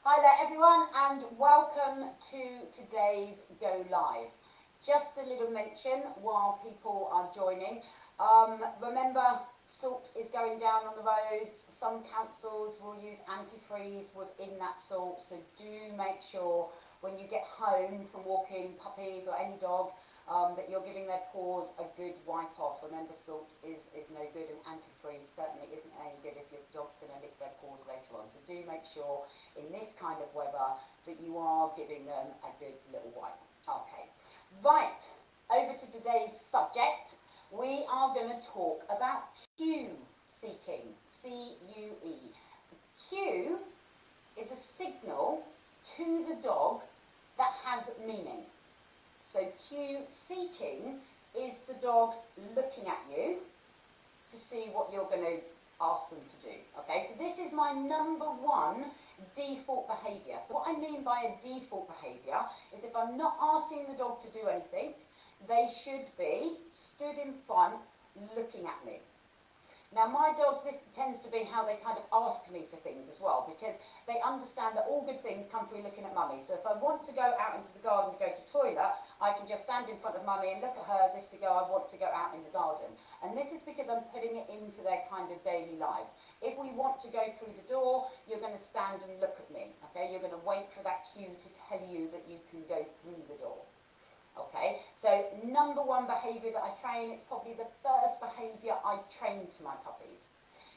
Hi there everyone and welcome to today's Go Live. Just a little mention while people are joining. Remember, salt is going down on the roads. Some councils will use antifreeze within that salt, so do make sure when you get home from walking puppies or any dog that you're giving their paws a good wipe off. Remember, salt is no good, and antifreeze certainly isn't any good if your dog's going to lick their paws later on. So do make sure in this kind of weather that you are giving them a good little wipe. Okay, right, over to today's subject. We are going to talk about cue seeking, C-U-E. Cue is a signal to the dog that has meaning. So cue seeking is the dog looking at you to see what you're going to ask them to do. Okay, so this is my number one default behaviour. So what I mean by a default behaviour is if I'm not asking the dog to do anything, they should be stood in front looking at me. Now my dogs, this tends to be how they kind of ask me for things as well, because they understand that all good things come through looking at mummy. So if I want to go out into the garden to go to the toilet, I can just stand in front of mummy and look at her as if to go, I want to go out in the garden. And this is because I'm putting it into their kind of daily lives. If we want to go through the door, you're going to stand and look at me, okay? You're going to wait for that cue to tell you that you can go through the door. Okay, so number one behaviour that I train, it's probably the first behaviour I train to my puppies.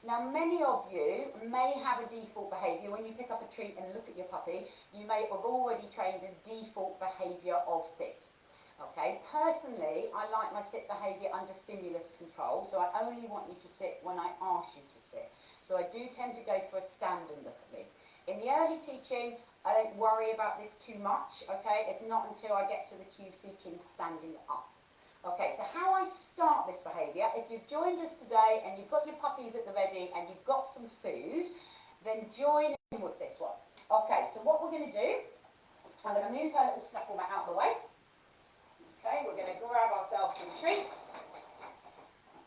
Now many of you may have a default behaviour. When you pick up a treat and look at your puppy, you may have already trained a default behaviour of sit. Okay, personally, I like my sit behaviour under stimulus control, so I only want you to sit when I ask you to sit. So I do tend to go for a stand and look at me. In the early teaching, I don't worry about this too much, okay? It's not until I get to the cue seeking standing up. Okay, so how I start this behaviour, if you've joined us today and you've got your puppies at the ready and you've got some food, then join in with this one. Okay, so what we're going to do, I'm going to move her little snaffle mat out of the way. Okay, we're going to grab ourselves some treats.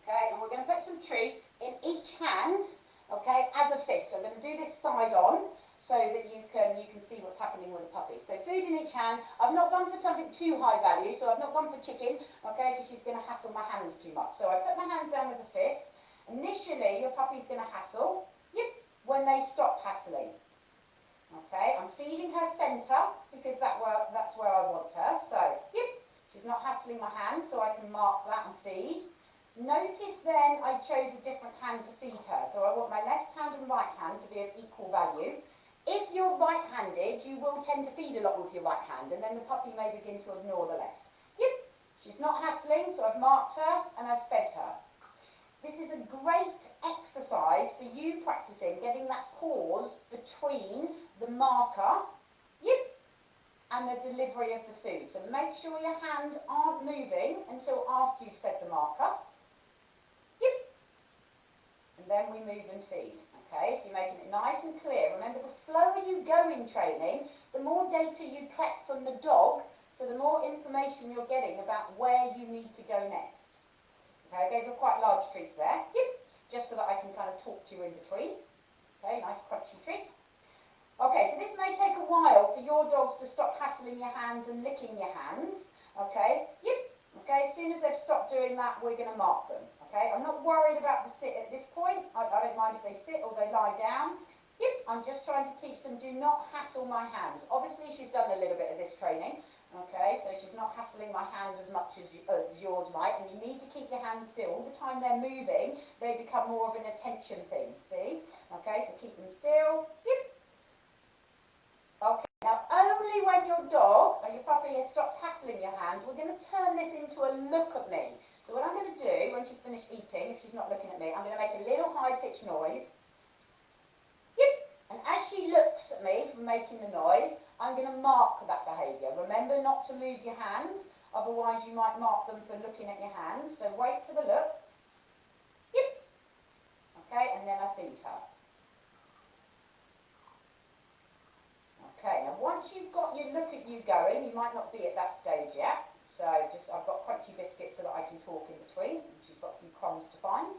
Okay, and we're going to put some treats in each hand, okay, as a fist. So I'm going to do this side on, so that you can see what's happening with the puppy. So food in each hand. I've not gone for something too high value, so I've not gone for chicken, okay, because she's going to hassle my hands too much. So I put my hands down as a fist. Initially, your puppy's going to hassle, yep, when they stop hassling. Okay, I'm feeding her centre, because that's where I want her. So, yep, she's not hassling my hand, so I can mark that and feed. Notice then I chose a different hand to feed her. So I want my left hand and right hand to be of equal value. If you're right-handed, you will tend to feed a lot with your right hand, and then the puppy may begin to ignore the left. Yep, she's not hassling, so I've marked her and I've fed her. This is a great exercise for you practicing getting that pause between the marker, yep, and the delivery of the food. So make sure your hands aren't moving until after you've said the marker, yep, and then we move and feed. Okay, so you're making it nice and clear. Remember, the slower you go in training, the more data you collect from the dog, so the more information you're getting about where you need to go next. Okay, I gave you quite large treats there, yep, just so that I can kind of talk to you in between. Okay, nice crunchy treat. Okay, so this may take a while for your dogs to stop hassling your hands and licking your hands. Okay, yep, okay, as soon as they've stopped doing that, we're going to mark them. Okay, I'm not worried about the sit at this point. I don't mind if they sit or they lie down. Yep, I'm just trying to teach them, do not hassle my hands. Obviously, she's done a little bit of this training. Okay, so she's not hassling my hands as much as yours might, and you need to keep your hands still. All the time they're moving, they become more of an attention thing, see? Okay, so keep them still. Yep. Okay, now only when your dog or your puppy has stopped hassling your hands, we're going to turn this into a look at me. So what I'm going to do, when she's finished eating, if she's not looking at me, I'm going to make a little high-pitched noise. Yep. And as she looks at me from making the noise, I'm going to mark that behaviour. Remember not to move your hands, otherwise you might mark them for looking at your hands. So wait for the look. Yep. Okay, and then I feed her. Okay, now once you've got your look at you going, you might not be at that stage yet. So I've got crunchy biscuits so that I can talk in between. She's got a few crumbs to find.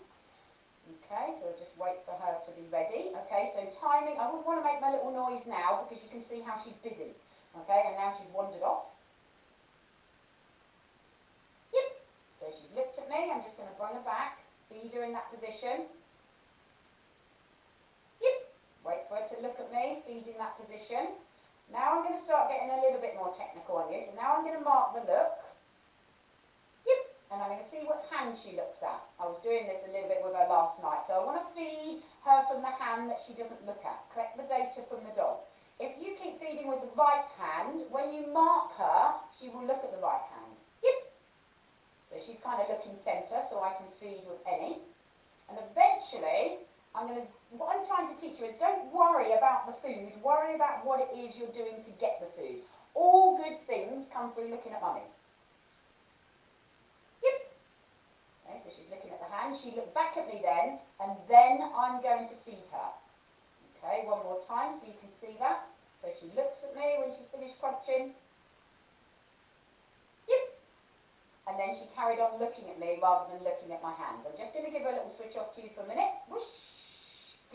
Okay, so just wait for her to be ready. Okay, so time timing. I wouldn't want to make my little noise now because you can see how she's busy. Okay, and now she's wandered off. Yep. So she's looked at me. I'm just going to bring her back. Feed her in that position. Yep. Wait for her to look at me. Feed in that position. Now I'm going to start getting a little bit more technical on you. So now I'm going to mark the look. Yep. And I'm going to see what hand she looks at. I was doing this a little bit with her last night. So I want to feed her from the hand that she doesn't look at. Collect the data from the dog. If you keep feeding with the right hand, when you mark her, she will look at the right hand. Yep. So she's kind of looking centre, so I can feed with any. And eventually, what I'm trying to teach you is don't worry about the food, worry about what it is you're doing to get the food. All good things come through looking at mummy. Yep. Okay, so she's looking at the hand. She looked back at me then, and then I'm going to feed her. Okay, one more time so you can see that. So she looks at me when she's finished crunching. Yep. And then she carried on looking at me rather than looking at my hands. I'm just going to give her a little switch off to you for a minute. Whoosh.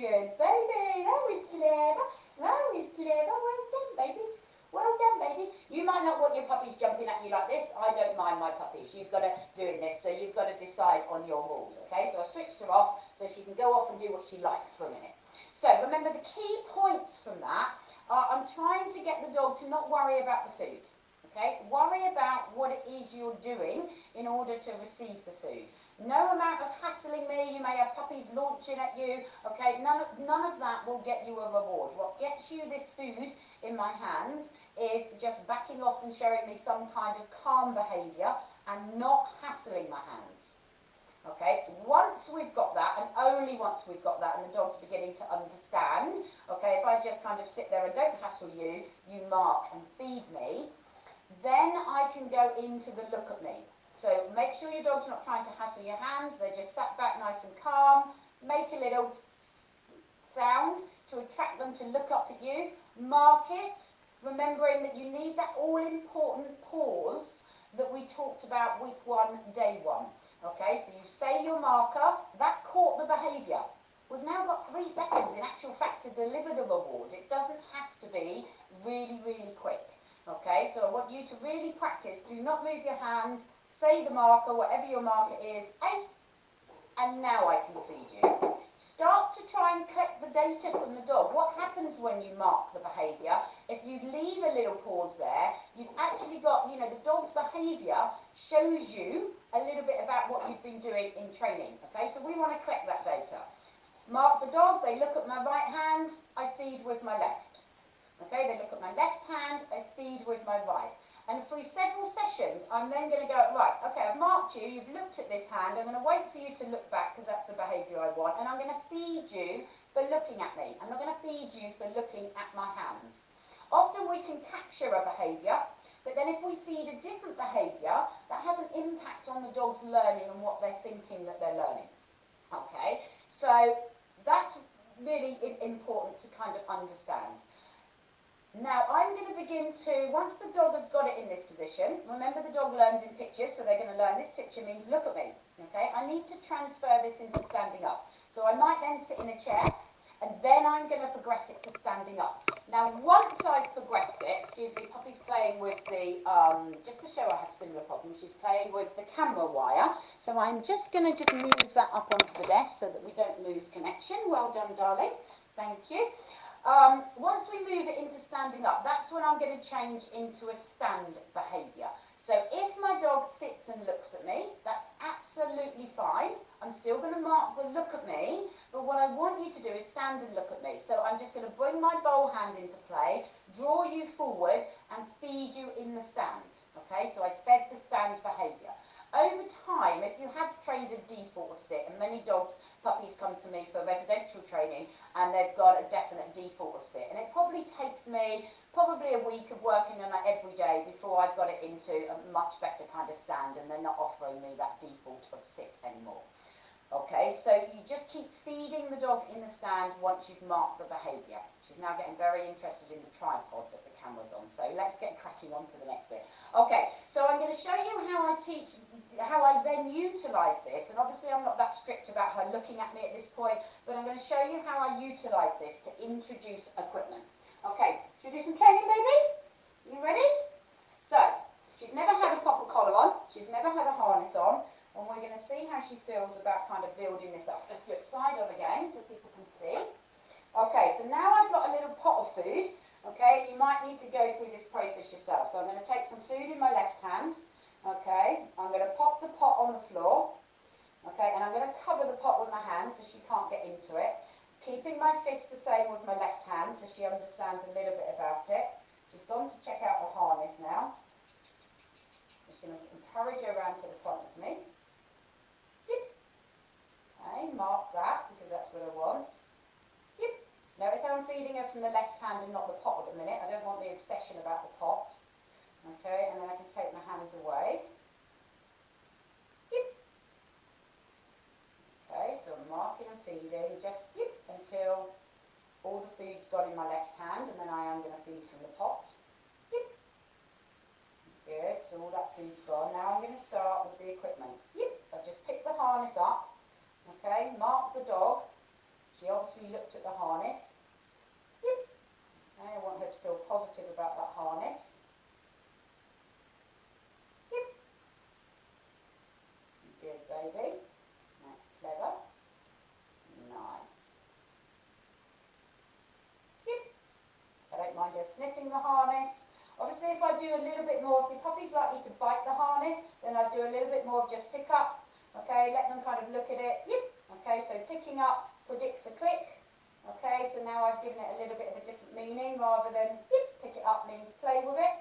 Good baby. That was clever. That was clever. Well done, baby. Well done, baby. You might not want your puppies jumping at you like this. I don't mind my puppies. You've got to doing this, so you've got to decide on your rules, okay? So I switched her off so she can go off and do what she likes for a minute. So remember the key points from that are I'm trying to get the dog to not worry about the food, okay? Worry about what it is you're doing in order to receive the food. No amount of hassling me, you may have puppies launching at you, okay? None of that will get you a reward. What gets you this food in my hands is just backing off and showing me some kind of calm behaviour and not hassling my hands. Okay, once we've got that, and only once we've got that, and the dog's beginning to understand, okay, if I just kind of sit there and don't hassle you, you mark and feed me, then I can go into the look at me. So make sure your dog's not trying to hassle your hands, they're just sat back nice and calm, make a little sound to attract them to look up at you, mark it, remembering that you need that all-important pause that we talked about week 1, day 1. Okay, so you say your marker, that caught the behaviour. We've now got 3 seconds in actual fact to deliver the reward. It doesn't have to be really, really quick. Okay, so I want you to really practice. Do not move your hands, say the marker, whatever your marker is, ace, and now I can feed you. Start to try and collect the data from the dog. What happens when you mark the behaviour? If you leave a little pause there, you've actually got, the dog's behaviour shows you a little bit about what you've been doing in training. Okay, so we want to collect that data. Mark the dog, they look at my right hand, I feed with my left. Okay, they look at my left hand, I feed with my right. And through several sessions, I'm then going to go, right, okay, I've marked you, you've looked at this hand, I'm going to wait for you to look back because that's the behaviour I want, and I'm going to feed you for looking at me. I'm not going to feed you for looking at my hands. Often we can capture a behaviour, but then if we feed a different behaviour, that has an impact on the dog's learning and what they're thinking that they're learning. Okay, so that's really important to kind of understand. Now, I'm going to begin to, once the dog has got it in this position, remember the dog learns in pictures, so they're going to learn this picture means look at me, okay? I need to transfer this into standing up. So I might then sit in a chair, and then I'm going to progress it to standing up. Now, once I've progressed it, excuse me, Poppy's playing with the, just to show I have similar problems, she's playing with the camera wire. So I'm just going to move that up onto the desk so that we don't lose connection. Well done, darling. Thank you. Once we move it into standing up, that's when I'm going to change into a stand behaviour. So if my dog sits and looks at me, that's absolutely fine. I'm still going to mark the look at me, but what I want you to do is stand and look at me. So I'm just going to bring my bowl hand into play, draw you forward, and feed you in the stand. Okay, so I fed the stand behaviour. Over time, if you have trained a default of sit, and many puppies come to me for residential training and they've got a definite default of sit, and it probably takes me a week of working on that every day before I've got it into a much better kind of stand and they're not offering me that default of sit anymore. Okay, so you just keep feeding the dog in the stand once you've marked the behaviour. She's now getting very interested in the tripod that the camera's on, so let's get cracking on to the next bit. Okay, So I'm going to show you how I teach, how I then utilise this, and obviously I'm not that strict about her looking at me at this point, but I'm going to show you how I utilise this to introduce equipment. Okay, should we do some training, baby? You ready? So, she's never had a proper collar on, she's never had a harness on, and we're going to see how she feels about kind of building this up. Let's do it side on again so people can see. Okay, so now I've got a little pot of food. Okay, you might need to go through this process yourself. So I'm going to take some food in my left hand. Okay, I'm going to pop the pot on the floor. Okay, and I'm going to cover the pot with my hand so she can't get into it. Keeping my fist the same with my left hand so she understands a little bit about it. She's gone to check out the harness now. Just going to encourage her around to the front of me. Okay, mark that because that's what I want. Notice how I'm feeding her from the left hand and not the pot at the minute. I don't want the obsession about the pot. Okay, and then I can take my hands away. Okay, so I'm marking and feeding just until all the food's gone in my left hand, and then I am going to feed from the pot. Good, so all that food's gone. Now I'm going to start with the equipment. I've just picked the harness up. Okay, mark the dog. She obviously looked at the harness. I want her to feel positive about that harness. Good, baby. That's clever. Nice. I don't mind her sniffing the harness. Obviously, if I do a little bit more, if the puppy's likely to bite the harness, then I do a little bit more of just pick up. Okay, let them kind of look at it. Okay, so picking up predicts a click. Okay, so now I've given it a little bit of a different meaning rather than pick it up means play with it.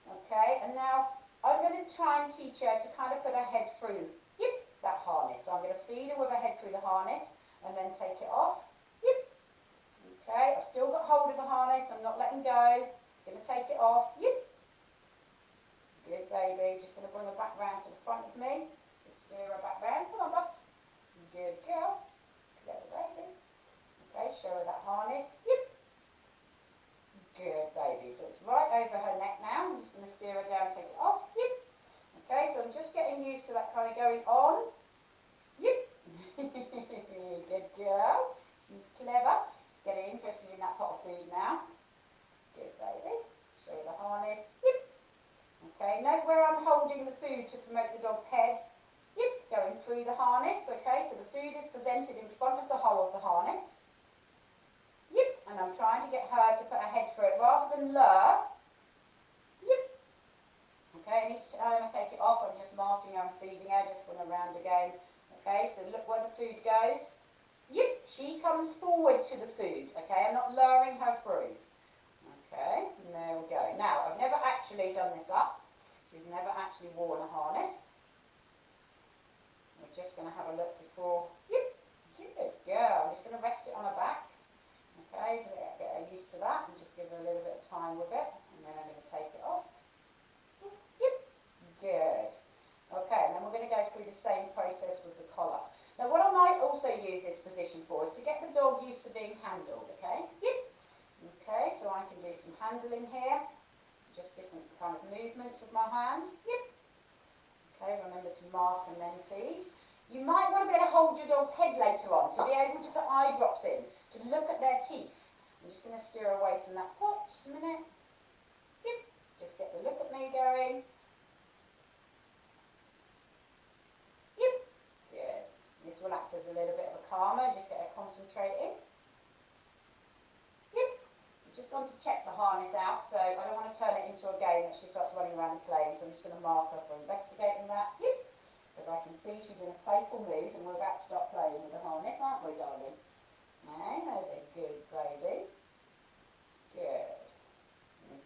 Okay, and now I'm going to try and teach her to kind of put her head through that harness. So I'm going to feed her with her head through the harness and then take it off. Okay, I've still got hold of the harness, I'm not letting go. Going to take it off. Good, baby. Just going to bring her back round to the front of me. Just steer her back round. Come on, Bubs. Good girl. Clever baby. Okay, show her that harness. Good, baby. So it's right over her neck now. I'm just going to steer her down, take it off. Okay, so I'm just getting used to that kind of going on. Good girl. She's clever. Getting interested in that pot of food now. Good, baby. Show her the harness. Okay, note where I'm holding the food to promote the dog's head. Going through the harness. Okay, so the food is presented in front of the hole of the harness. And I'm trying to get her to put her head through it rather than lure. Okay, and each time I take it off, I'm just marking her and feeding her, just going around again. Okay, so look where the food goes. She comes forward to the food. Okay, I'm not luring her through. Okay, and there we go. Now, I've never actually done this up. She's never actually worn a harness. We're just going to have a look before. Good girl. I'm just going to rest it on her back. Okay, get her used to that and just give her a little bit of time with it. And then I'm going to take it off. Good. Okay, and then we're going to go through the same process with the collar. Now, what I might also use this position for is to get the dog used to being handled, okay? Okay, so I can do some handling here. Just different kind of movements with my hand. Okay, remember to mark and then feed. You might want to be able to hold your dog's head later on to be able to put eye drops in, to look at their teeth. I'm just going to steer away from that pot just a minute. Just get the look at me going. Good. This will act as a little bit of a calmer, just get her concentrating. I'm just going to check the harness out, so I don't want to turn it into a game that she starts running around and playing, so I'm just going to mark her for investigating that. Because I can see she's in a playful mood and we're about to start playing with the harness, aren't we, darling? Okay, good, baby. Good.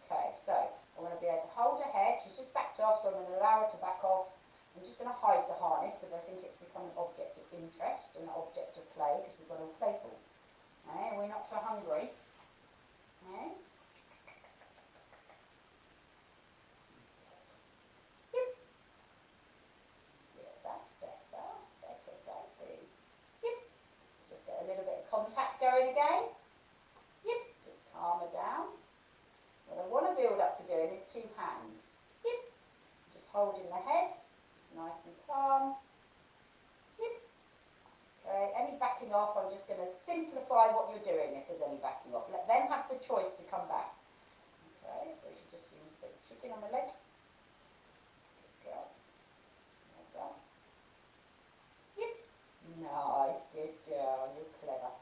Okay, so I want to be able to hold her head. She's just backed off, so I'm going to allow her to back off. I'm just going to hide the harness because I think it's become an object of interest and an object of play because we've got all playful. Okay, we're not so hungry. Okay. just going to simplify what you're doing if there's any backing off. Let them have the choice to come back. Okay, so you just see the chicken on the leg. Good girl. Well done. Yep. Nice, good girl. You're clever.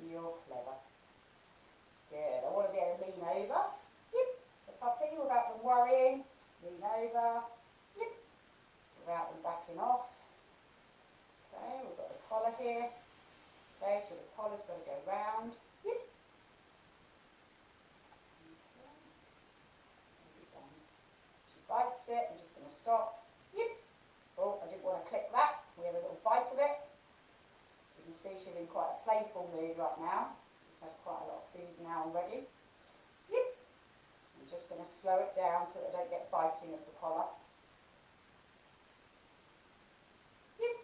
You're clever. Good. I want to be able to lean over. Yep. The puppy without them worrying. Lean over. Yep. Without them backing off. Okay, we've got the collar here. Okay, so the collar's got to go round. Yep. She bites it. I'm just going to stop. Yep. Oh, I didn't want to click that. We have a little bite of it. You can see she's in quite a playful mood right now. She's had quite a lot of food now already. Yep. I'm just going to slow it down so that I don't get biting of the collar. Yep.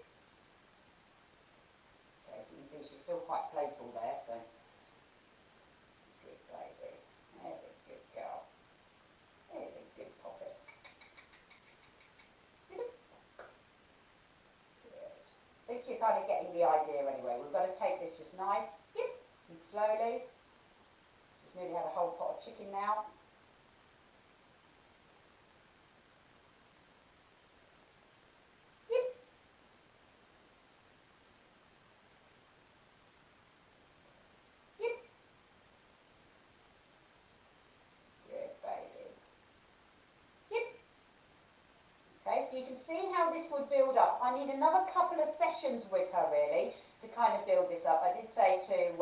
Okay, so you can see she's still quite playful there, so good baby. There's a good girl. There's a good puppy. Good. I think you're kind of getting the idea anyway. We've got to take this just nice, yep, and slowly. She's nearly had a whole pot of chicken now. Yep. Yep. Good baby. Yep. Okay, so you can see how this would build up. I need another couple of sessions with her really to kind of build this up. I did say to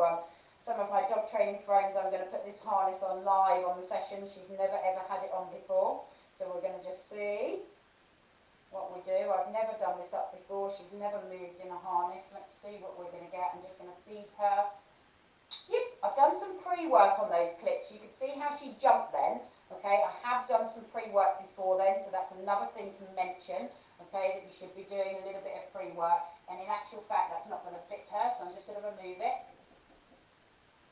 some of my dog training friends I'm going to put this harness on live on the session. She's never ever had it on before. So we're going to just see what we do. I've never done this up before. She's never moved in a harness. Let's see what we're going to get. I'm just going to feed her. Yep, I've done some pre-work on those clips. You can see how she jumped then. Okay, I have done some pre-work before then, so that's another thing to mention. Okay, that you should be doing a little bit of pre-work. And in actual fact, that's not going to fit her, so I'm just going to remove it.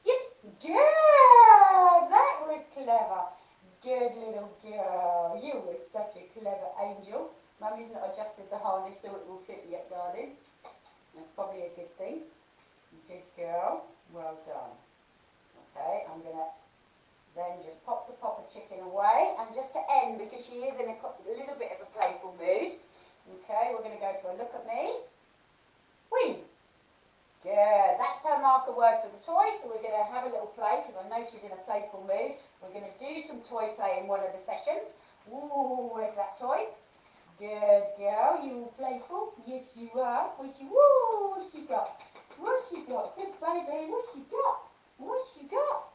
Yep, girl, that was clever. Good little girl. You were such a clever angel. Mummy's not adjusted the harness so it will fit yet, darling. That's probably a good thing. Good girl. Well done. Okay, I'm going to then just pop the popper chicken away. And just to end, because she is in a little bit of a playful mood, okay, we're going to go for a look at me. Whee! Good. That's her marker word for the toy, so we're going to have a little play, because I know she's in a playful mood. We're going to do some toy play in one of the sessions. Ooh, where's that toy? Good girl, you all playful? Yes, you are. What's she, woo, what's she got? What's she got? Good baby, what's she got? What's she got?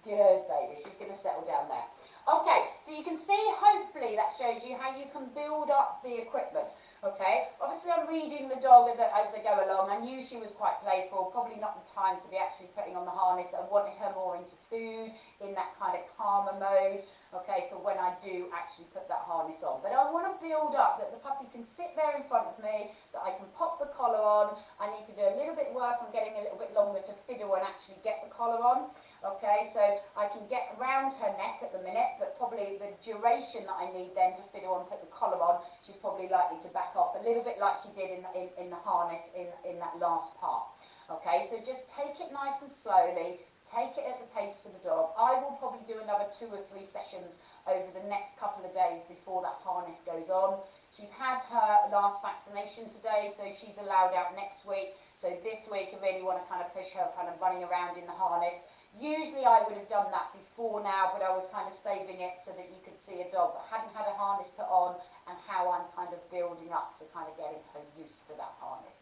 Good baby, she's going to settle down there. Okay, so you can see, hopefully that shows you how you can build up the equipment. Okay, obviously I'm reading the dog as they go along. I knew she was quite playful, probably not the time to be actually putting on the harness. I wanted her more into food, in that kind of calmer mode, okay, for when I do actually put that harness on. But I want to build up that the puppy can sit there in front of me, that I can pop the collar on. I need to do a little bit of work on getting a little bit longer to fiddle and actually get the collar on. Okay, so I can get around her neck at the minute, but probably the duration that I need then to fiddle and put the collar on, she's probably likely to back off a little bit like she did in the harness in that last part. Okay, so just take it nice and slowly, take it at the pace for the dog. I will probably do another 2 or 3 sessions over the next couple of days before that harness goes on. She's had her last vaccination today, so she's allowed out next week. So this week I really want to kind of push her kind of running around in the harness. Usually I would have done that before now, but I was kind of saving it so that you could see a dog that hadn't had a harness put on and how I'm kind of building up to kind of getting her used to that harness.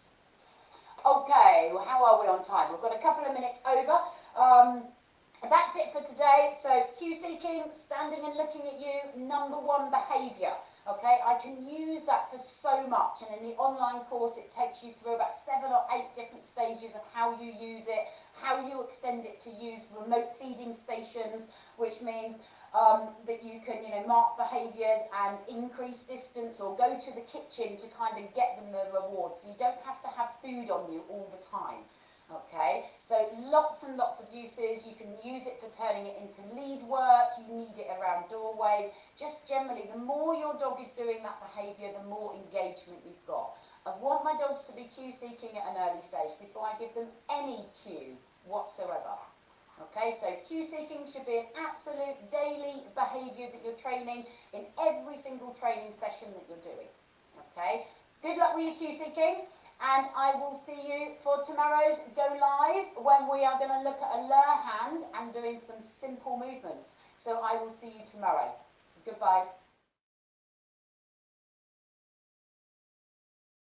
Okay, well, how are we on time? We've got a couple of minutes over. That's it for today. So cue seeking, standing and looking at you, number 1 behaviour. Okay, I can use that for so much, and in the online course it takes you through about 7 or 8 different stages of how you use it, how you extend it to use remote feeding stations, which means that you can, mark behaviours and increase distance or go to the kitchen to kind of get them the rewards. So you don't have to have food on you all the time. Okay, so lots and lots of uses. You can use it for turning it into lead work. You need it around doorways. Just generally, the more your dog is doing that behaviour, the more engagement you've got. I want my dogs to be cue seeking at an early stage before I give them any cue whatsoever. Okay, so cue seeking should be an absolute daily behaviour that you're training in every single training session that you're doing. Okay, good luck with your cue seeking, and I will see you for tomorrow's Go Live when we are going to look at a lure hand and doing some simple movements. So I will see you tomorrow. Goodbye.